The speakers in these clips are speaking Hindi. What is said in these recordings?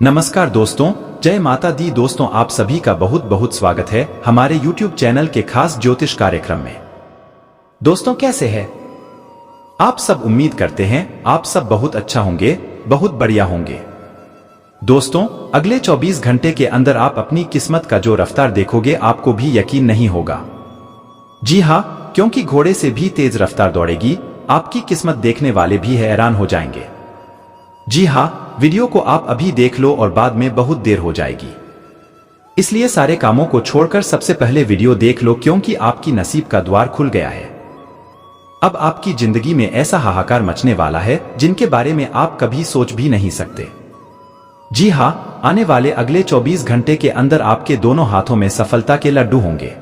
नमस्कार दोस्तों, जय माता दी। दोस्तों, आप सभी का बहुत बहुत स्वागत है हमारे YouTube चैनल के खास ज्योतिष कार्यक्रम में। दोस्तों, कैसे हैं आप सब? उम्मीद करते हैं आप सब बहुत अच्छा होंगे, बहुत बढ़िया होंगे। दोस्तों, अगले 24 घंटे के अंदर आप अपनी किस्मत का जो रफ्तार देखोगे आपको भी यकीन नहीं होगा। जी हाँ, क्योंकि घोड़े से भी तेज रफ्तार दौड़ेगी, आपकी किस्मत देखने वाले भी हैरान हो जाएंगे। जी हाँ, वीडियो को आप अभी देख लो और बाद में बहुत देर हो जाएगी, इसलिए सारे कामों को छोड़कर सबसे पहले वीडियो देख लो, क्योंकि आपकी नसीब का द्वार खुल गया है। अब आपकी जिंदगी में ऐसा हाहाकार मचने वाला है जिनके बारे में आप कभी सोच भी नहीं सकते। जी हाँ, आने वाले अगले 24 घंटे के अंदर आपके दोनों हाथों में सफलता के लड्डू होंगे।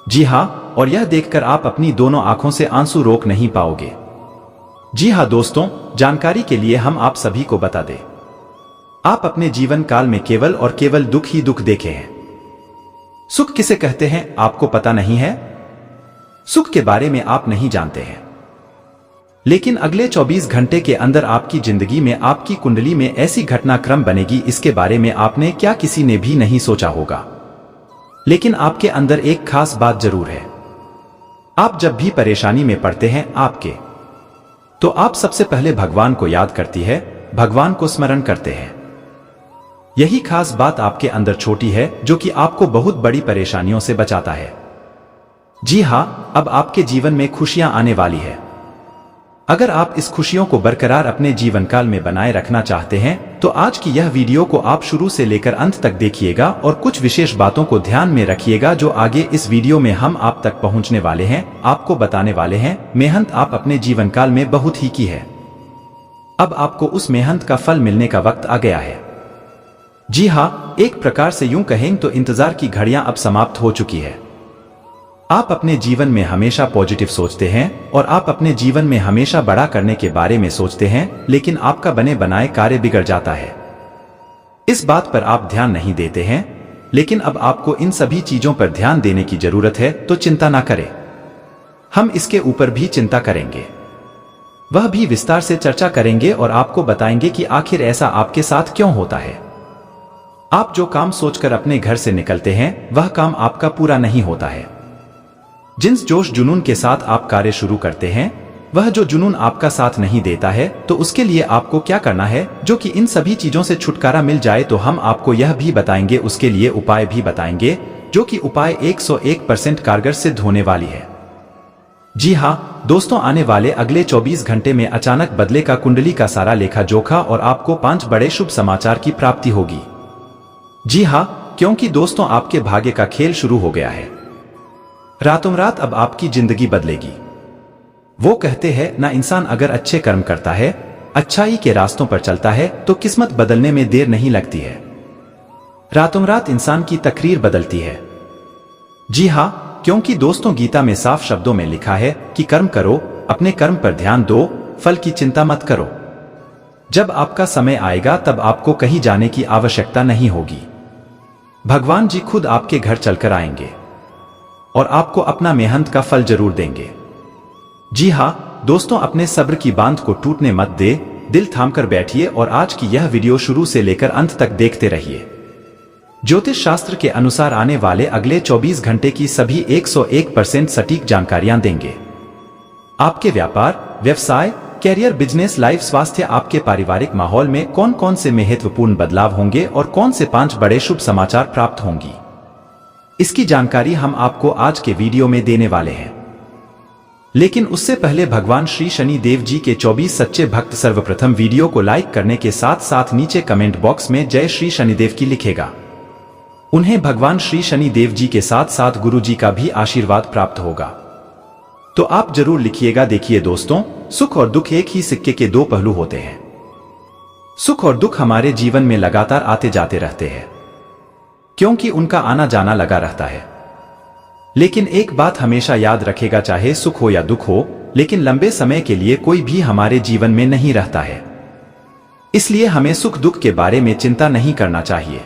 जी हाँ, और यह देखकर आप अपनी दोनों आंखों से आंसू रोक नहीं पाओगे। जी हाँ दोस्तों, जानकारी के लिए हम आप सभी को बता दें, आप अपने जीवन काल में केवल और केवल दुख ही दुख देखे हैं। सुख किसे कहते हैं आपको पता नहीं है? सुख के बारे में आप नहीं जानते हैं, लेकिन अगले 24 घंटे के अंदर आपकी जिंदगी में, आपकी कुंडली में ऐसी घटनाक्रम बनेगी, इसके बारे में आपने क्या किसी ने भी नहीं सोचा होगा। लेकिन आपके अंदर एक खास बात जरूर है। आप जब भी परेशानी में पड़ते हैं तो आप सबसे पहले भगवान को याद करती है, भगवान को स्मरण करते हैं। यही खास बात आपके अंदर छोटी है जो कि आपको बहुत बड़ी परेशानियों से बचाता है। जी हाँ, अब आपके जीवन में खुशियां आने वाली है। अगर आप इस खुशियों को बरकरार अपने जीवन काल में बनाए रखना चाहते हैं तो आज की यह वीडियो को आप शुरू से लेकर अंत तक देखिएगा और कुछ विशेष बातों को ध्यान में रखिएगा जो आगे इस वीडियो में हम आप तक पहुंचने वाले हैं, आपको बताने वाले हैं। मेहनत आप अपने जीवन काल में बहुत ही की है, अब आपको उस मेहनत का फल मिलने का वक्त आ गया है। जी हाँ, एक प्रकार से यूं कहें तो इंतजार की घड़ियां अब समाप्त हो चुकी है। आप अपने जीवन में हमेशा पॉजिटिव सोचते हैं और आप अपने जीवन में हमेशा बड़ा करने के बारे में सोचते हैं, लेकिन आपका बने बनाए कार्य बिगड़ जाता है। इस बात पर आप ध्यान नहीं देते हैं, लेकिन अब आपको इन सभी चीजों पर ध्यान देने की जरूरत है, तो चिंता ना करें, हम इसके ऊपर भी चिंता करेंगे, वह भी विस्तार से चर्चा करेंगे और आपको बताएंगे कि आखिर ऐसा आपके साथ क्यों होता है। आप जो काम सोचकर अपने घर से निकलते हैं वह काम आपका पूरा नहीं होता है। जिस जोश जुनून के साथ आप कार्य शुरू करते हैं वह जो जुनून आपका साथ नहीं देता है, तो उसके लिए आपको क्या करना है जो कि इन सभी चीजों से छुटकारा मिल जाए, तो हम आपको यह भी बताएंगे, उसके लिए उपाय भी बताएंगे, जो कि उपाय 101% कारगर सिद्ध होने वाली है। जी हाँ दोस्तों, आने वाले अगले 24 घंटे में अचानक बदलेगा कुंडली का सारा लेखा जोखा और आपको 5 बड़े शुभ समाचार की प्राप्ति होगी। जी हाँ, क्योंकि दोस्तों आपके भाग्य का खेल शुरू हो गया है। रातों रात अब आपकी जिंदगी बदलेगी। वो कहते हैं ना, इंसान अगर अच्छे कर्म करता है, अच्छाई के रास्तों पर चलता है तो किस्मत बदलने में देर नहीं लगती है। रातों रात इंसान की तकरीर बदलती है। जी हाँ, क्योंकि दोस्तों गीता में साफ शब्दों में लिखा है कि कर्म करो, अपने कर्म पर ध्यान दो, फल की चिंता मत करो। जब आपका समय आएगा तब आपको कहीं जाने की आवश्यकता नहीं होगी। भगवान जी खुद आपके घर चलकर आएंगे और आपको अपना मेहनत का फल जरूर देंगे। जी हाँ दोस्तों, अपने सब्र की बांध को टूटने मत दे, दिल थामकर बैठिए और आज की यह वीडियो शुरू से लेकर अंत तक देखते रहिए। ज्योतिष शास्त्र के अनुसार आने वाले अगले 24 घंटे की सभी 101% सटीक जानकारियां देंगे। आपके व्यापार, व्यवसाय, कैरियर, बिजनेस, लाइफ, स्वास्थ्य, आपके पारिवारिक माहौल में कौन कौन से महत्वपूर्ण बदलाव होंगे और कौन से 5 बड़े शुभ समाचार प्राप्त होंगी, इसकी जानकारी हम आपको आज के वीडियो में देने वाले हैं। लेकिन उससे पहले भगवान श्री शनि देव जी के 24 सच्चे भक्त सर्वप्रथम वीडियो को लाइक करने के साथ साथ नीचे कमेंट बॉक्स में जय श्री शनिदेव की लिखेगा। उन्हें भगवान श्री शनि देव जी के साथ साथ गुरु जी का भी आशीर्वाद प्राप्त होगा, तो आप जरूर लिखिएगा। देखिए दोस्तों, सुख और दुख एक ही सिक्के के 2 पहलू होते हैं। सुख और दुख हमारे जीवन में लगातार आते जाते रहते हैं, क्योंकि उनका आना जाना लगा रहता है। लेकिन एक बात हमेशा याद रखेगा, चाहे सुख हो या दुख हो, लेकिन लंबे समय के लिए कोई भी हमारे जीवन में नहीं रहता है। इसलिए हमें सुख दुख के बारे में चिंता नहीं करना चाहिए।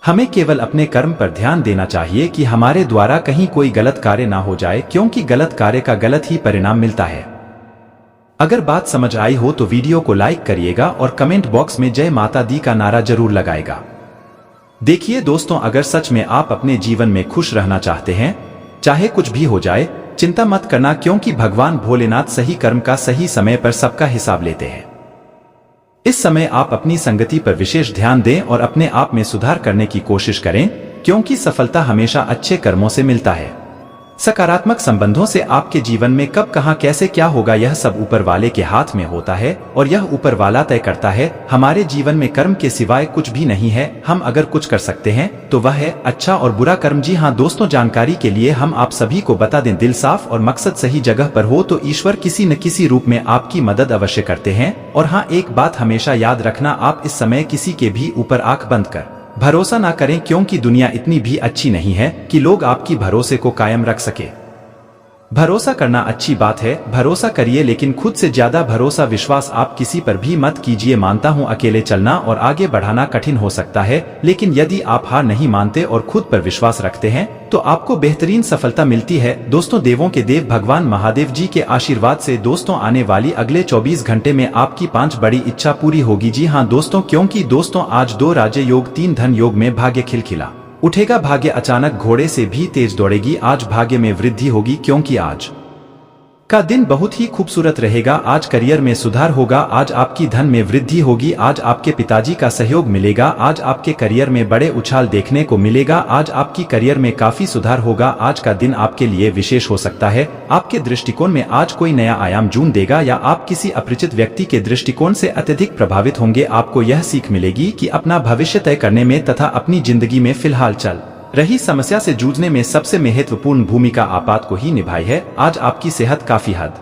हमें केवल अपने कर्म पर ध्यान देना चाहिए कि हमारे द्वारा कहीं कोई गलत कार्य ना हो जाए, क्योंकि गलत कार्य का गलत ही परिणाम मिलता है। अगर बात समझ आई हो तो वीडियो को लाइक करिएगा और कमेंट बॉक्स में जय माता दी का नारा जरूर लगाएगा। देखिए दोस्तों, अगर सच में आप अपने जीवन में खुश रहना चाहते हैं, चाहे कुछ भी हो जाए, चिंता मत करना, क्योंकि भगवान भोलेनाथ सही कर्म का सही समय पर सबका हिसाब लेते हैं। इस समय आप अपनी संगति पर विशेष ध्यान दें और अपने आप में सुधार करने की कोशिश करें, क्योंकि सफलता हमेशा अच्छे कर्मों से मिलता है। सकारात्मक संबंधों से आपके जीवन में कब कहां कैसे क्या होगा, यह सब ऊपर वाले के हाथ में होता है और यह ऊपर वाला तय करता है। हमारे जीवन में कर्म के सिवाय कुछ भी नहीं है। हम अगर कुछ कर सकते हैं तो वह है अच्छा और बुरा कर्म। जी हाँ दोस्तों, जानकारी के लिए हम आप सभी को बता दें, दिल साफ और मकसद सही जगह पर हो तो ईश्वर किसी न किसी रूप में आपकी मदद अवश्य करते हैं। और हाँ, एक बात हमेशा याद रखना, आप इस समय किसी के भी ऊपर आंख बंद कर भरोसा ना करें, क्योंकि दुनिया इतनी भी अच्छी नहीं है कि लोग आपकी भरोसे को कायम रख सके। भरोसा करना अच्छी बात है, भरोसा करिए, लेकिन खुद से ज्यादा भरोसा विश्वास आप किसी पर भी मत कीजिए। मानता हूं अकेले चलना और आगे बढ़ाना कठिन हो सकता है, लेकिन यदि आप हार नहीं मानते और खुद पर विश्वास रखते हैं तो आपको बेहतरीन सफलता मिलती है। दोस्तों, देवों के देव भगवान महादेव जी के आशीर्वाद से दोस्तों आने वाली अगले 24 घंटे में आपकी 5 बड़ी इच्छा पूरी होगी। जी हाँ दोस्तों, क्योंकि दोस्तों आज 2 राज योग 3 धन योग में भाग्य खिलखिला उठेगा। भाग्य अचानक घोड़े से भी तेज दौड़ेगी। आज भाग्य में वृद्धि होगी, क्योंकि आज का दिन बहुत ही खूबसूरत रहेगा। आज करियर में सुधार होगा, आज आपकी धन में वृद्धि होगी, आज आपके पिताजी का सहयोग मिलेगा, आज आपके करियर में बड़े उछाल देखने को मिलेगा, आज आपकी करियर में काफी सुधार होगा। आज का दिन आपके लिए विशेष हो सकता है। आपके दृष्टिकोण में आज कोई नया आयाम जून देगा या आप किसी अपरिचित व्यक्ति के दृष्टिकोण से अत्यधिक प्रभावित होंगे। आपको यह सीख मिलेगी कि अपना भविष्य तय करने में तथा अपनी जिंदगी में फिलहाल चल रही समस्या से जूझने में सबसे महत्वपूर्ण भूमिका आपात को ही निभाई है। आज आपकी सेहत काफी हद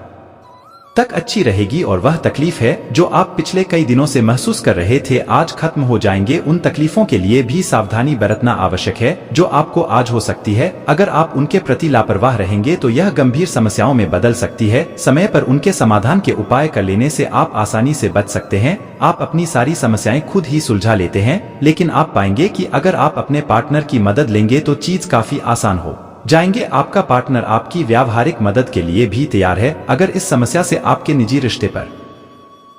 तक अच्छी रहेगी और वह तकलीफ है जो आप पिछले कई दिनों से महसूस कर रहे थे, आज खत्म हो जाएंगे। उन तकलीफों के लिए भी सावधानी बरतना आवश्यक है जो आपको आज हो सकती है। अगर आप उनके प्रति लापरवाह रहेंगे तो यह गंभीर समस्याओं में बदल सकती है। समय पर उनके समाधान के उपाय कर लेने से आप आसानी से बच सकते हैं। आप अपनी सारी समस्याएं खुद ही सुलझा लेते हैं, लेकिन आप पाएंगे कि अगर आप अपने पार्टनर की मदद लेंगे तो चीज काफी आसान हो जाएंगे। आपका पार्टनर आपकी व्यावहारिक मदद के लिए भी तैयार है। अगर इस समस्या से आपके निजी रिश्ते पर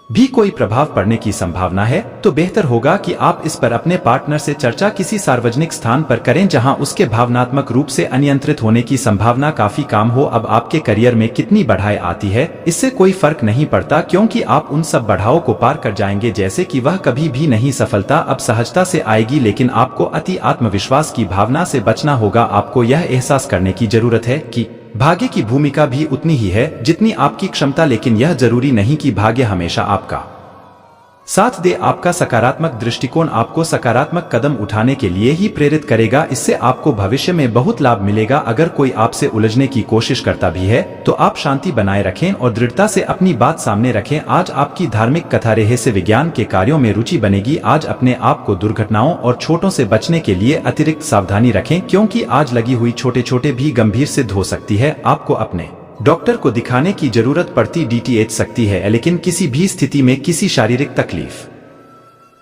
भी कोई प्रभाव पड़ने की संभावना है तो बेहतर होगा कि आप इस पर अपने पार्टनर से चर्चा किसी सार्वजनिक स्थान पर करें, जहां उसके भावनात्मक रूप से अनियंत्रित होने की संभावना काफी कम हो। अब आपके करियर में कितनी बढ़ाई आती है इससे कोई फर्क नहीं पड़ता, क्योंकि आप उन सब बढ़ावों को पार कर जाएंगे जैसे कि वह कभी भी नहीं। सफलता अब सहजता से आएगी, लेकिन आपको अति आत्मविश्वास की भावना से बचना होगा। आपको यह एहसास करने की जरूरत है कि भाग्य की भूमिका भी उतनी ही है जितनी आपकी क्षमता, लेकिन यह जरूरी नहीं कि भाग्य हमेशा आपका साथ दे। आपका सकारात्मक दृष्टिकोण आपको सकारात्मक कदम उठाने के लिए ही प्रेरित करेगा। इससे आपको भविष्य में बहुत लाभ मिलेगा। अगर कोई आपसे उलझने की कोशिश करता भी है तो आप शांति बनाए रखें और दृढ़ता से अपनी बात सामने रखें। आज आपकी धार्मिक कथा रहस्य विज्ञान के कार्यों में रुचि बनेगी। आज अपने आप को दुर्घटनाओं और चोटों से बचने के लिए अतिरिक्त सावधानी रखें, क्योंकि आज लगी हुई छोटे छोटे भी गंभीर सिद्ध हो सकती है। आपको अपने डॉक्टर को दिखाने की जरूरत पड़ती डीटीएच सकती है, लेकिन किसी भी स्थिति में किसी शारीरिक तकलीफ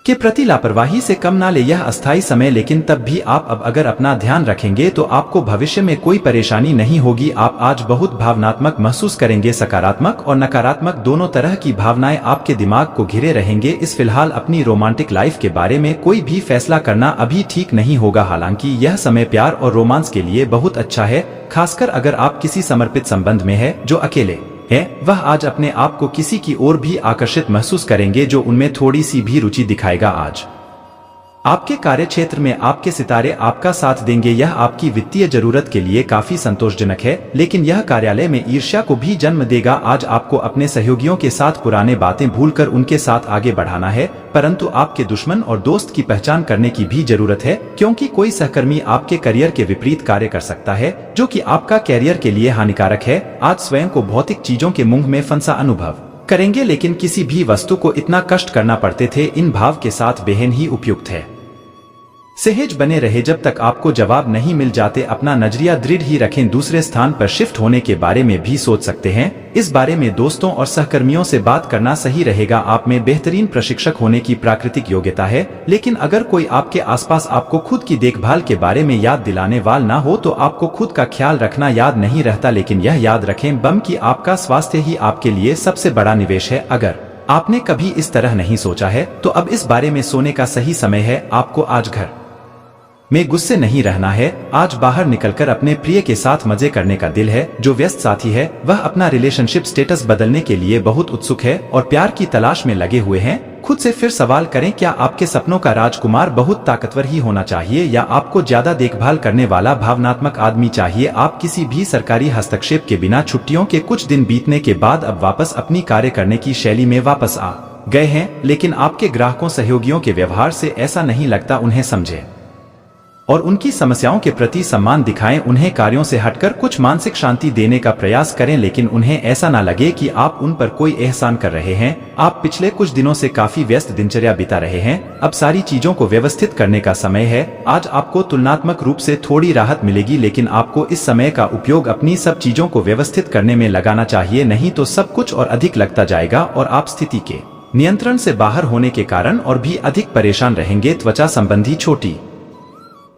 के प्रति लापरवाही से कम ना ले। यह अस्थायी समय, लेकिन तब भी आप अब अगर अपना ध्यान रखेंगे तो आपको भविष्य में कोई परेशानी नहीं होगी। आप आज बहुत भावनात्मक महसूस करेंगे। सकारात्मक और नकारात्मक दोनों तरह की भावनाएं आपके दिमाग को घिरे रहेंगे। इस फिलहाल अपनी रोमांटिक लाइफ के बारे में कोई भी फैसला करना अभी ठीक नहीं होगा। हालांकि यह समय प्यार और रोमांस के लिए बहुत अच्छा है, खासकर अगर आप किसी समर्पित संबंध में है। जो अकेले है वह आज अपने आप को किसी की ओर भी आकर्षित महसूस करेंगे जो उनमें थोड़ी सी भी रुचि दिखाएगा। आज आपके कार्य क्षेत्र में आपके सितारे आपका साथ देंगे। यह आपकी वित्तीय जरूरत के लिए काफी संतोषजनक है, लेकिन यह कार्यालय में ईर्ष्या को भी जन्म देगा। आज आपको अपने सहयोगियों के साथ पुराने बातें भूलकर उनके साथ आगे बढ़ाना है, परंतु आपके दुश्मन और दोस्त की पहचान करने की भी जरूरत है, क्योंकि कोई सहकर्मी आपके करियर के विपरीत कार्य कर सकता है जो कि आपका कैरियर के लिए हानिकारक है। आज स्वयं को भौतिक चीजों के मुंह में फंसा अनुभव करेंगे, लेकिन किसी भी वस्तु को इतना कष्ट करना पड़ते थे, इन भाव के साथ बेहन ही उपयुक्त है। सहज बने रहे जब तक आपको जवाब नहीं मिल जाते। अपना नजरिया दृढ़ ही रखें। दूसरे स्थान पर शिफ्ट होने के बारे में भी सोच सकते हैं। इस बारे में दोस्तों और सहकर्मियों से बात करना सही रहेगा। आप में बेहतरीन प्रशिक्षक होने की प्राकृतिक योग्यता है, लेकिन अगर कोई आपके आसपास आपको खुद की देखभाल के बारे में याद दिलाने वाला ना हो तो आपको खुद का ख्याल रखना याद नहीं रहता। लेकिन यह याद रखें बम कि आपका स्वास्थ्य ही आपके लिए सबसे बड़ा निवेश है। अगर आपने कभी इस तरह नहीं सोचा है तो अब इस बारे में सोने का सही समय है। आपको आज घर में गुस्से नहीं रहना है। आज बाहर निकलकर अपने प्रिय के साथ मजे करने का दिल है। जो व्यस्त साथी है वह अपना रिलेशनशिप स्टेटस बदलने के लिए बहुत उत्सुक है और प्यार की तलाश में लगे हुए हैं। खुद से फिर सवाल करें, क्या आपके सपनों का राजकुमार बहुत ताकतवर ही होना चाहिए या आपको ज्यादा देखभाल करने वाला भावनात्मक आदमी चाहिए? आप किसी भी सरकारी हस्तक्षेप के बिना छुट्टियों के कुछ दिन बीतने के बाद अब वापस अपनी कार्य करने की शैली में वापस आ गए हैं, लेकिन आपके ग्राहकों सहयोगियों के व्यवहार से ऐसा नहीं लगता। उन्हें समझें और उनकी समस्याओं के प्रति सम्मान दिखाएं। उन्हें कार्यों से हटकर कुछ मानसिक शांति देने का प्रयास करें, लेकिन उन्हें ऐसा ना लगे कि आप उन पर कोई एहसान कर रहे हैं। आप पिछले कुछ दिनों से काफी व्यस्त दिनचर्या बिता रहे हैं। अब सारी चीजों को व्यवस्थित करने का समय है। आज आपको तुलनात्मक रूप से थोड़ी राहत मिलेगी, लेकिन आपको इस समय का उपयोग अपनी सब चीजों को व्यवस्थित करने में लगाना चाहिए, नहीं तो सब कुछ और अधिक लगता जाएगा और आप स्थिति के नियंत्रण से बाहर होने के कारण और भी अधिक परेशान रहेंगे। त्वचा संबंधी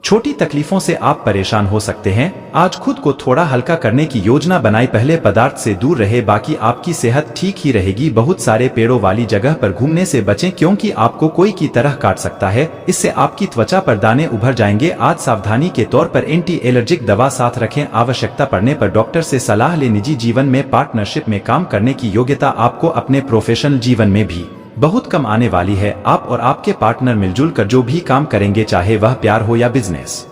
छोटी तकलीफों से आप परेशान हो सकते हैं। आज खुद को थोड़ा हल्का करने की योजना बनाई। पहले पदार्थ से दूर रहे, बाकी आपकी सेहत ठीक ही रहेगी। बहुत सारे पेड़ों वाली जगह पर घूमने से बचें, क्योंकि आपको कोई की तरह काट सकता है। इससे आपकी त्वचा पर दाने उभर जाएंगे। आज सावधानी के तौर पर एंटी एलर्जिक दवा साथ रखें। आवश्यकता पड़ने पर डॉक्टर से सलाह ले। निजी जीवन में पार्टनरशिप में काम करने की योग्यता आपको अपने प्रोफेशनल जीवन में भी बहुत कम आने वाली है। आप और आपके पार्टनर मिलजुल कर जो भी काम करेंगे, चाहे वह प्यार हो या बिजनेस,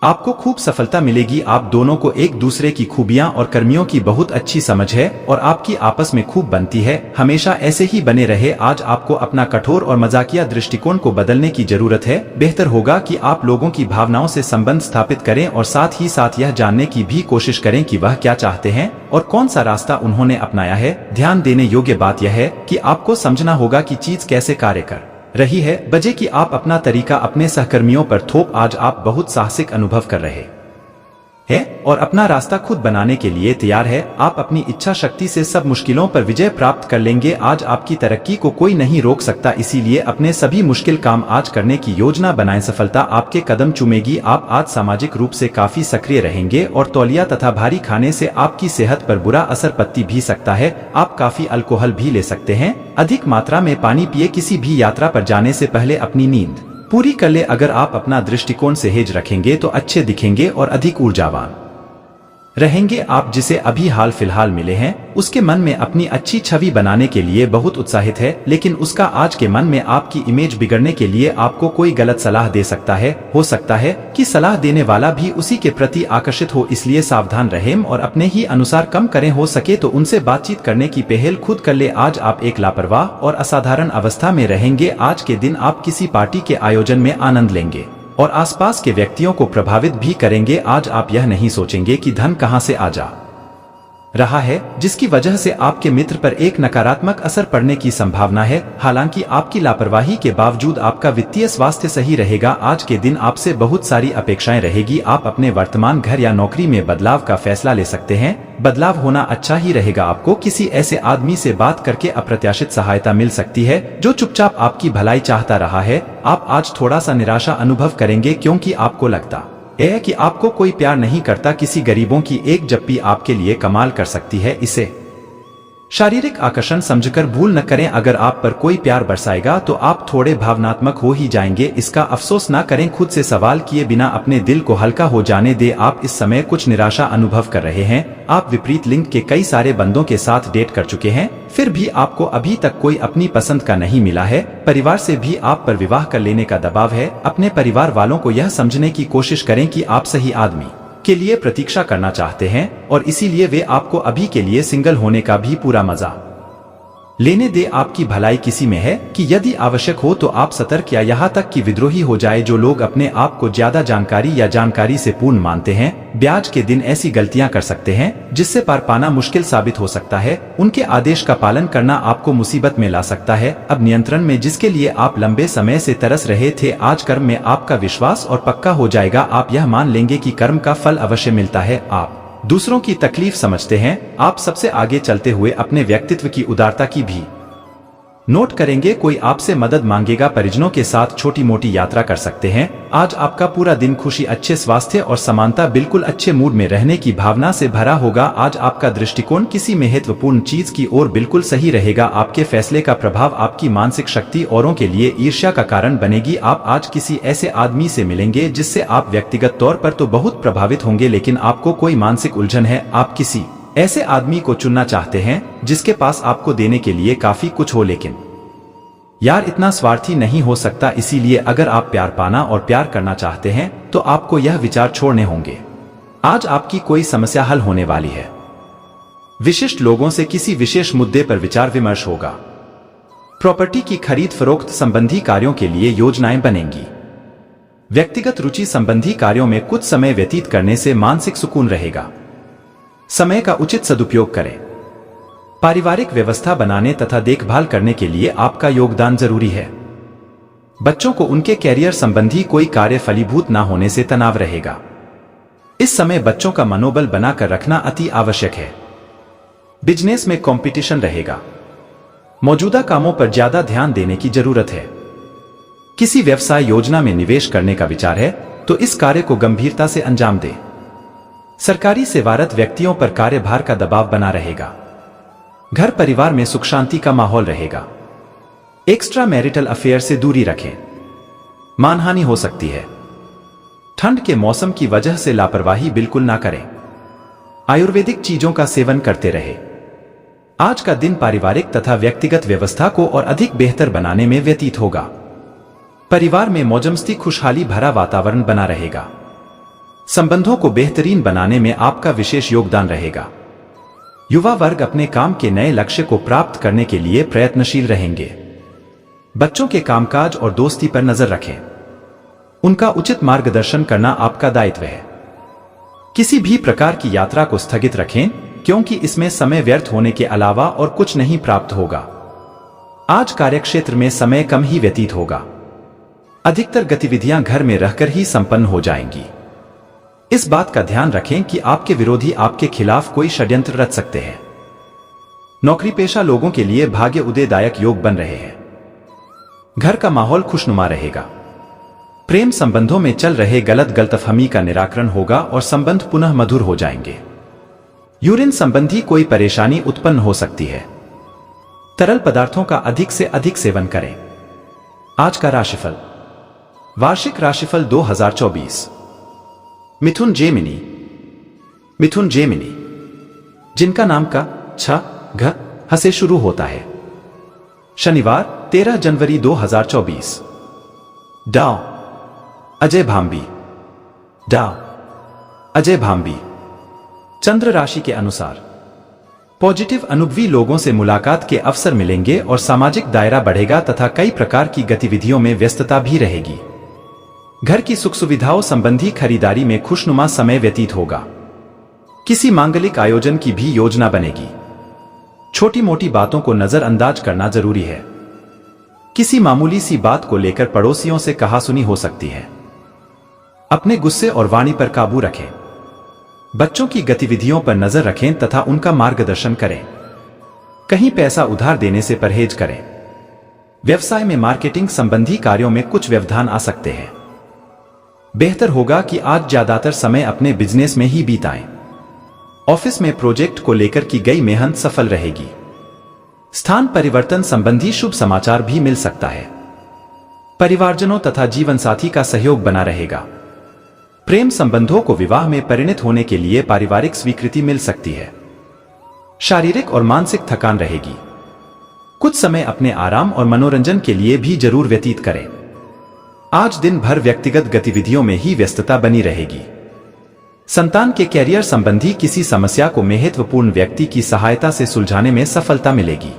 आपको खूब सफलता मिलेगी। आप दोनों को एक दूसरे की खूबियां और कर्मियों की बहुत अच्छी समझ है और आपकी आपस में खूब बनती है। हमेशा ऐसे ही बने रहे। आज आपको अपना कठोर और मजाकिया दृष्टिकोण को बदलने की जरूरत है। बेहतर होगा कि आप लोगों की भावनाओं से संबंध स्थापित करें और साथ ही साथ यह जानने की भी कोशिश करें कि वह क्या चाहते हैं और कौन सा रास्ता उन्होंने अपनाया है। ध्यान देने योग्य बात यह है कि आपको समझना होगा कि चीज कैसे कार्य कर रही है, बजाय कि आप अपना तरीका अपने सहकर्मियों पर थोप। आज आप बहुत साहसिक अनुभव कर रहे है और अपना रास्ता खुद बनाने के लिए तैयार है। आप अपनी इच्छा शक्ति से सब मुश्किलों पर विजय प्राप्त कर लेंगे। आज आपकी तरक्की को कोई नहीं रोक सकता, इसीलिए अपने सभी मुश्किल काम आज करने की योजना बनाएं। सफलता आपके कदम चूमेगी। आप आज सामाजिक रूप से काफी सक्रिय रहेंगे और तौलिया तथा भारी खाने से आपकी सेहत पर बुरा असर पड़ती भी सकता है। आप काफी अल्कोहल भी ले सकते हैं। अधिक मात्रा में पानी पिए। किसी भी यात्रा पर जाने से पहले अपनी नींद पूरी कर ले। अगर आप अपना दृष्टिकोण सहेज रखेंगे तो अच्छे दिखेंगे और अधिक ऊर्जावान रहेंगे। आप जिसे अभी हाल फिलहाल मिले हैं उसके मन में अपनी अच्छी छवि बनाने के लिए बहुत उत्साहित है, लेकिन उसका आज के मन में आपकी इमेज बिगड़ने के लिए आपको कोई गलत सलाह दे सकता है। हो सकता है कि सलाह देने वाला भी उसी के प्रति आकर्षित हो, इसलिए सावधान रहें और अपने ही अनुसार कम करें। हो सके तो उनसे बातचीत करने की पहल खुद कर ले। आज आप एक लापरवाह और असाधारण अवस्था में रहेंगे। आज के दिन आप किसी पार्टी के आयोजन में आनंद लेंगे और आसपास के व्यक्तियों को प्रभावित भी करेंगे। आज आप यह नहीं सोचेंगे कि धन कहां से आ जा रहा है, जिसकी वजह से आपके मित्र पर एक नकारात्मक असर पड़ने की संभावना है। हालांकि आपकी लापरवाही के बावजूद आपका वित्तीय स्वास्थ्य सही रहेगा। आज के दिन आपसे बहुत सारी अपेक्षाएं रहेगी। आप अपने वर्तमान घर या नौकरी में बदलाव का फैसला ले सकते हैं। बदलाव होना अच्छा ही रहेगा। आपको किसी ऐसे आदमी से बात करके अप्रत्याशित सहायता मिल सकती है जो चुपचाप आपकी भलाई चाहता रहा है। आप आज थोड़ा सा निराशा अनुभव करेंगे, क्योंकि आपको लगता है कि आपको कोई प्यार नहीं करता। किसी गरीबों की एक जप्पी आपके लिए कमाल कर सकती है। इसे शारीरिक आकर्षण समझकर भूल न करें। अगर आप पर कोई प्यार बरसाएगा तो आप थोड़े भावनात्मक हो ही जाएंगे। इसका अफसोस ना करें। खुद से सवाल किए बिना अपने दिल को हल्का हो जाने दे। आप इस समय कुछ निराशा अनुभव कर रहे हैं। आप विपरीत लिंग के कई सारे बंदों के साथ डेट कर चुके हैं, फिर भी आपको अभी तक कोई अपनी पसंद का नहीं मिला है। परिवार से भी आप पर विवाह कर लेने का दबाव है। अपने परिवार वालों को यह समझने की कोशिश करें कि आप सही आदमी के लिए प्रतीक्षा करना चाहते हैं और इसीलिए वे आपको अभी के लिए सिंगल होने का भी पूरा मजा लेने दे आपकी भलाई किसी में है कि यदि आवश्यक हो तो आप सतर्क या यहाँ तक कि विद्रोही हो जाए। जो लोग अपने आप को ज्यादा जानकारी या जानकारी से पूर्ण मानते हैं, ब्याज के दिन ऐसी गलतियां कर सकते हैं जिससे पार पाना मुश्किल साबित हो सकता है। उनके आदेश का पालन करना आपको मुसीबत में ला सकता है। अब नियंत्रण में जिसके लिए आप लंबे समय से तरस रहे थे, आज कर्म में आपका विश्वास और पक्का हो जाएगा। आप यह मान लेंगे कि कर्म का फल अवश्य मिलता है। आप दूसरों की तकलीफ समझते हैं। आप सबसे आगे चलते हुए अपने व्यक्तित्व की उदारता की भी नोट करेंगे। कोई आपसे मदद मांगेगा, परिजनों के साथ छोटी मोटी यात्रा कर सकते हैं। आज आपका पूरा दिन खुशी, अच्छे स्वास्थ्य और समानता, बिल्कुल अच्छे मूड में रहने की भावना से भरा होगा। आज आपका दृष्टिकोण किसी महत्वपूर्ण चीज की ओर बिल्कुल सही रहेगा। आपके फैसले का प्रभाव आपकी मानसिक शक्ति औरों के लिए ईर्ष्या का कारण बनेगी। आप आज किसी ऐसे आदमी से मिलेंगे जिससे आप व्यक्तिगत तौर पर तो बहुत प्रभावित होंगे, लेकिन आपको कोई मानसिक उलझन है। आप किसी ऐसे आदमी को चुनना चाहते हैं जिसके पास आपको देने के लिए काफी कुछ हो, लेकिन यार इतना स्वार्थी नहीं हो सकता। इसीलिए अगर आप प्यार पाना और प्यार करना चाहते हैं तो आपको यह विचार छोड़ने होंगे। आज आपकी कोई समस्या हल होने वाली है। विशिष्ट लोगों से किसी विशेष मुद्दे पर विचार विमर्श होगा। प्रॉपर्टी की खरीद फरोख्त संबंधी कार्यों के लिए योजनाएं बनेंगी। व्यक्तिगत रुचि संबंधी कार्यों में कुछ समय व्यतीत करने से मानसिक सुकून रहेगा। समय का उचित सदुपयोग करें। पारिवारिक व्यवस्था बनाने तथा देखभाल करने के लिए आपका योगदान जरूरी है। बच्चों को उनके कैरियर संबंधी कोई कार्य फलीभूत न होने से तनाव रहेगा। इस समय बच्चों का मनोबल बनाकर रखना अति आवश्यक है। बिजनेस में कंपटीशन रहेगा। मौजूदा कामों पर ज्यादा ध्यान देने की जरूरत है। किसी व्यवसाय योजना में निवेश करने का विचार है तो इस कार्य को गंभीरता से अंजाम दें। सरकारी सेवारत व्यक्तियों पर कार्यभार का दबाव बना रहेगा। घर परिवार में सुख शांति का माहौल रहेगा। एक्स्ट्रा मैरिटल अफेयर से दूरी रखें। मानहानि हो सकती है। ठंड के मौसम की वजह से लापरवाही बिल्कुल ना करें। आयुर्वेदिक चीजों का सेवन करते रहे। आज का दिन पारिवारिक तथा व्यक्तिगत व्यवस्था को और अधिक बेहतर बनाने में व्यतीत होगा। परिवार में मौजमस्ती, खुशहाली भरा वातावरण बना रहेगा। संबंधों को बेहतरीन बनाने में आपका विशेष योगदान रहेगा। युवा वर्ग अपने काम के नए लक्ष्य को प्राप्त करने के लिए प्रयत्नशील रहेंगे। बच्चों के कामकाज और दोस्ती पर नजर रखें। उनका उचित मार्गदर्शन करना आपका दायित्व है। किसी भी प्रकार की यात्रा को स्थगित रखें क्योंकि इसमें समय व्यर्थ होने के अलावा और कुछ नहीं प्राप्त होगा। आज कार्यक्षेत्र में समय कम ही व्यतीत होगा। अधिकतर गतिविधियां घर में रहकर ही संपन्न हो जाएंगी। इस बात का ध्यान रखें कि आपके विरोधी आपके खिलाफ कोई षड्यंत्र रच सकते हैं। नौकरी पेशा लोगों के लिए भाग्य उदयदायक योग बन रहे हैं। घर का माहौल खुशनुमा रहेगा। प्रेम संबंधों में चल रहे गलतफहमी का निराकरण होगा और संबंध पुनः मधुर हो जाएंगे। यूरिन संबंधी कोई परेशानी उत्पन्न हो सकती है। तरल पदार्थों का अधिक से अधिक सेवन करें। आज का राशिफल। वार्षिक राशिफल 2024। मिथुन जेमिनी। मिथुन जेमिनी जिनका नाम का छ घ ह से शुरू होता है। शनिवार 13 जनवरी 2024। डाव अजय भांबी। डाव अजय भांबी। चंद्र राशि के अनुसार पॉजिटिव अनुभवी लोगों से मुलाकात के अवसर मिलेंगे और सामाजिक दायरा बढ़ेगा तथा कई प्रकार की गतिविधियों में व्यस्तता भी रहेगी। घर की सुख सुविधाओं संबंधी खरीदारी में खुशनुमा समय व्यतीत होगा। किसी मांगलिक आयोजन की भी योजना बनेगी। छोटी मोटी बातों को नजरअंदाज करना जरूरी है। किसी मामूली सी बात को लेकर पड़ोसियों से कहासुनी हो सकती है। अपने गुस्से और वाणी पर काबू रखें। बच्चों की गतिविधियों पर नजर रखें तथा उनका मार्गदर्शन करें। कहीं पैसा उधार देने से परहेज करें। व्यवसाय में मार्केटिंग संबंधी कार्यों में कुछ व्यवधान आ सकते हैं। बेहतर होगा कि आज ज्यादातर समय अपने बिजनेस में ही बिताएं। ऑफिस में प्रोजेक्ट को लेकर की गई मेहनत सफल रहेगी। स्थान परिवर्तन संबंधी शुभ समाचार भी मिल सकता है। परिवारजनों तथा जीवन साथी का सहयोग बना रहेगा। प्रेम संबंधों को विवाह में परिणत होने के लिए पारिवारिक स्वीकृति मिल सकती है। शारीरिक और मानसिक थकान रहेगी। कुछ समय अपने आराम और मनोरंजन के लिए भी जरूर व्यतीत करें। आज दिन भर व्यक्तिगत गतिविधियों में ही व्यस्तता बनी रहेगी। संतान के कैरियर संबंधी किसी समस्या को महत्वपूर्ण व्यक्ति की सहायता से सुलझाने में सफलता मिलेगी।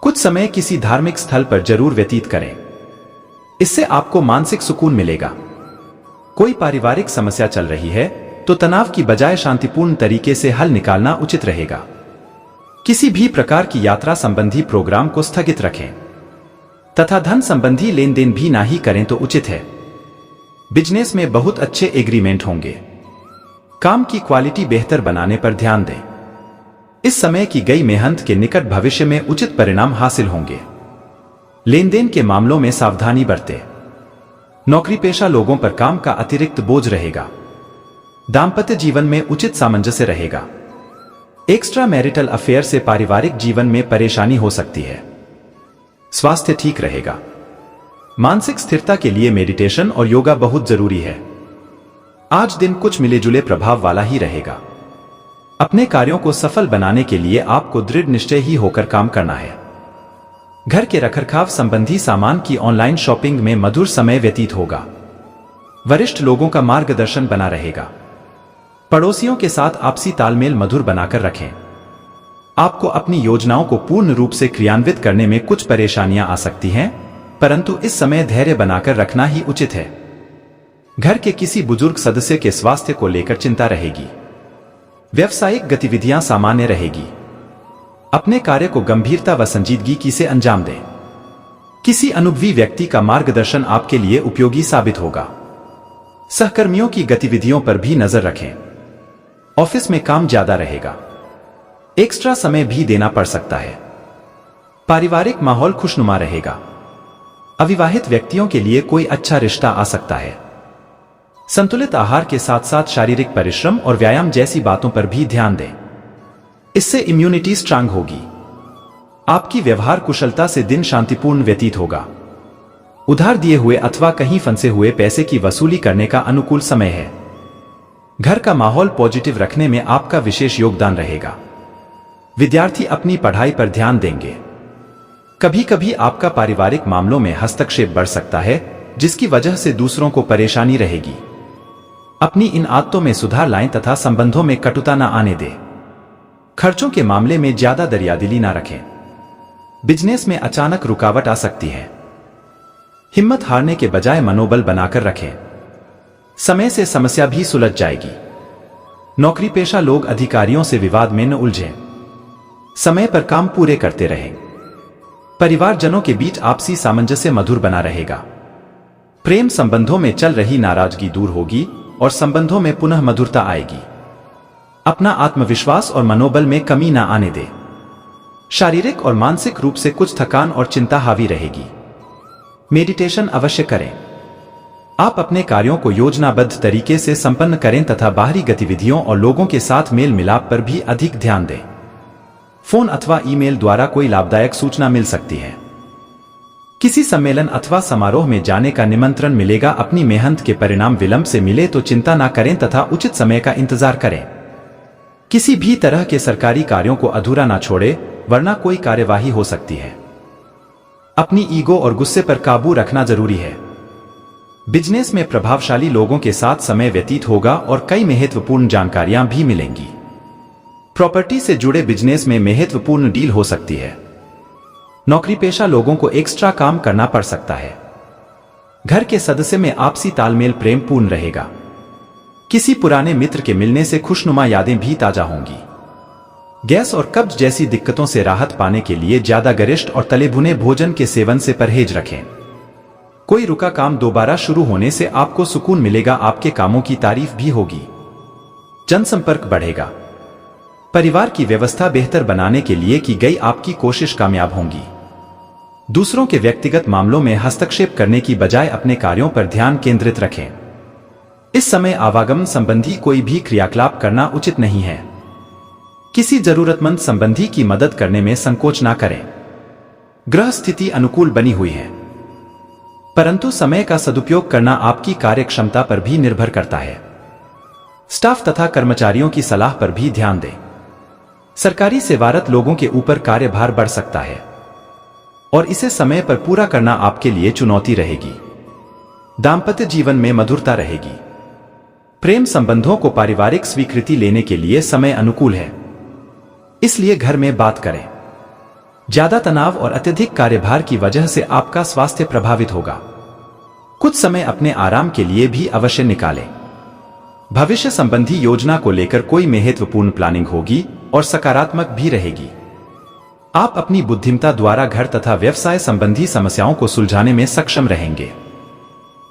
कुछ समय किसी धार्मिक स्थल पर जरूर व्यतीत करें, इससे आपको मानसिक सुकून मिलेगा। कोई पारिवारिक समस्या चल रही है तो तनाव की बजाय शांतिपूर्ण तरीके से हल निकालना उचित रहेगा। किसी भी प्रकार की यात्रा संबंधी प्रोग्राम को स्थगित रखें तथा धन संबंधी लेन देन भी ना ही करें तो उचित है। बिजनेस में बहुत अच्छे एग्रीमेंट होंगे। काम की क्वालिटी बेहतर बनाने पर ध्यान दें। इस समय की गई मेहनत के निकट भविष्य में उचित परिणाम हासिल होंगे। लेन देन के मामलों में सावधानी बरतें। नौकरी पेशा लोगों पर काम का अतिरिक्त बोझ रहेगा। दाम्पत्य जीवन में उचित सामंजस्य रहेगा। एक्स्ट्रा मैरिटल अफेयर से पारिवारिक जीवन में परेशानी हो सकती है। स्वास्थ्य ठीक रहेगा। मानसिक स्थिरता के लिए मेडिटेशन और योगा बहुत जरूरी है। आज दिन कुछ मिले जुले प्रभाव वाला ही रहेगा। अपने कार्यों को सफल बनाने के लिए आपको दृढ़ निश्चय ही होकर काम करना है। घर के रखरखाव संबंधी सामान की ऑनलाइन शॉपिंग में मधुर समय व्यतीत होगा। वरिष्ठ लोगों का मार्गदर्शन बना रहेगा। पड़ोसियों के साथ आपसी तालमेल मधुर बनाकर रखें। आपको अपनी योजनाओं को पूर्ण रूप से क्रियान्वित करने में कुछ परेशानियां आ सकती हैं, परंतु इस समय धैर्य बनाकर रखना ही उचित है। घर के किसी बुजुर्ग सदस्य के स्वास्थ्य को लेकर चिंता रहेगी। व्यावसायिक गतिविधियां सामान्य रहेगी। अपने कार्य को गंभीरता व संजीदगी से अंजाम दें। किसी अनुभवी व्यक्ति का मार्गदर्शन आपके लिए उपयोगी साबित होगा। सहकर्मियों की गतिविधियों पर भी नजर रखें। ऑफिस में काम ज्यादा रहेगा। एक्स्ट्रा समय भी देना पड़ सकता है। पारिवारिक माहौल खुशनुमा रहेगा। अविवाहित व्यक्तियों के लिए कोई अच्छा रिश्ता आ सकता है। संतुलित आहार के साथ साथ शारीरिक परिश्रम और व्यायाम जैसी बातों पर भी ध्यान दें। इससे इम्यूनिटी स्ट्रांग होगी। आपकी व्यवहार कुशलता से दिन शांतिपूर्ण व्यतीत होगा। उधार दिए हुए अथवा कहीं फंसे हुए पैसे की वसूली करने का अनुकूल समय है। घर का माहौल पॉजिटिव रखने में आपका विशेष योगदान रहेगा। विद्यार्थी अपनी पढ़ाई पर ध्यान देंगे। कभी कभी आपका पारिवारिक मामलों में हस्तक्षेप बढ़ सकता है, जिसकी वजह से दूसरों को परेशानी रहेगी। अपनी इन आदतों में सुधार लाएं तथा संबंधों में कटुता न आने दें। खर्चों के मामले में ज्यादा दरियादिली ना रखें। बिजनेस में अचानक रुकावट आ सकती है। हिम्मत हारने के बजाय मनोबल बनाकर रखें। समय से समस्या भी सुलझ जाएगी। नौकरी पेशा लोग अधिकारियों से विवाद में न उलझें। समय पर काम पूरे करते रहें। परिवारजनों के बीच आपसी सामंजस्य मधुर बना रहेगा। प्रेम संबंधों में चल रही नाराजगी दूर होगी और संबंधों में पुनः मधुरता आएगी। अपना आत्मविश्वास और मनोबल में कमी ना आने दे। शारीरिक और मानसिक रूप से कुछ थकान और चिंता हावी रहेगी। मेडिटेशन अवश्य करें। आप अपने कार्यों को योजनाबद्ध तरीके से संपन्न करें तथा बाहरी गतिविधियों और लोगों के साथ मेल मिलाप पर भी अधिक ध्यान दें। फोन अथवा ईमेल द्वारा कोई लाभदायक सूचना मिल सकती है। किसी सम्मेलन अथवा समारोह में जाने का निमंत्रण मिलेगा। अपनी मेहनत के परिणाम विलंब से मिले तो चिंता ना करें तथा उचित समय का इंतजार करें। किसी भी तरह के सरकारी कार्यों को अधूरा ना छोड़े, वरना कोई कार्यवाही हो सकती है। अपनी ईगो और गुस्से पर काबू रखना जरूरी है। बिजनेस में प्रभावशाली लोगों के साथ समय व्यतीत होगा और कई महत्वपूर्ण जानकारियां भी मिलेंगी। प्रॉपर्टी से जुड़े बिजनेस में महत्वपूर्ण डील हो सकती है। नौकरी पेशा लोगों को एक्स्ट्रा काम करना पड़ सकता है। घर के सदस्य में आपसी तालमेल प्रेम पूर्ण रहेगा। किसी पुराने मित्र के मिलने से खुशनुमा यादें भी ताजा होंगी। गैस और कब्ज जैसी दिक्कतों से राहत पाने के लिए ज्यादा गरिष्ठ और तले भुने भोजन के सेवन से परहेज रखें। कोई रुका काम दोबारा शुरू होने से आपको सुकून मिलेगा। आपके कामों की तारीफ भी होगी। जनसंपर्क बढ़ेगा। परिवार की व्यवस्था बेहतर बनाने के लिए की गई आपकी कोशिश कामयाब होंगी। दूसरों के व्यक्तिगत मामलों में हस्तक्षेप करने की बजाय अपने कार्यों पर ध्यान केंद्रित रखें। इस समय आवागमन संबंधी कोई भी क्रियाकलाप करना उचित नहीं है। किसी जरूरतमंद संबंधी की मदद करने में संकोच ना करें। ग्रह स्थिति अनुकूल बनी हुई है, परंतु समय का सदुपयोग करना आपकी कार्यक्षमता पर भी निर्भर करता है। स्टाफ तथा कर्मचारियों की सलाह पर भी ध्यान दें। सरकारी सेवारत लोगों के ऊपर कार्यभार बढ़ सकता है और इसे समय पर पूरा करना आपके लिए चुनौती रहेगी। दाम्पत्य जीवन में मधुरता रहेगी। प्रेम संबंधों को पारिवारिक स्वीकृति लेने के लिए समय अनुकूल है, इसलिए घर में बात करें। ज्यादा तनाव और अत्यधिक कार्यभार की वजह से आपका स्वास्थ्य प्रभावित होगा। कुछ समय अपने आराम के लिए भी अवश्य निकालें। भविष्य संबंधी योजना को लेकर कोई महत्वपूर्ण प्लानिंग होगी और सकारात्मक भी रहेगी। आप अपनी बुद्धिमत्ता द्वारा घर तथा व्यवसाय संबंधी समस्याओं को सुलझाने में सक्षम रहेंगे।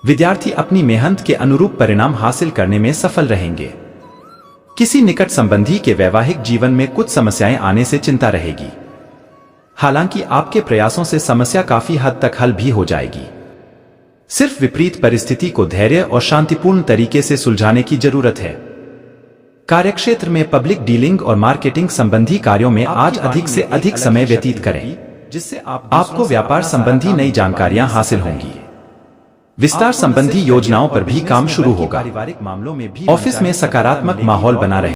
विद्यार्थी अपनी मेहनत के अनुरूप परिणाम हासिल करने में सफल रहेंगे। किसी निकट संबंधी के वैवाहिक जीवन में कुछ समस्याएं आने से चिंता रहेगी। हालांकि आपके प्रयासों से समस्या काफी हद तक हल भी हो जाएगी। सिर्फ विपरीत परिस्थिति को धैर्य और शांतिपूर्ण तरीके से सुलझाने की जरूरत है। कार्यक्षेत्र में पब्लिक डीलिंग और मार्केटिंग संबंधी कार्यों में आज अधिक से अधिक समय व्यतीत करें, जिससे आपको व्यापार संबंधी नई जानकारियां हासिल होंगी। विस्तार संबंधी योजनाओं पर भी काम शुरू होगा। ऑफिस में सकारात्मक माहौल बना रहे।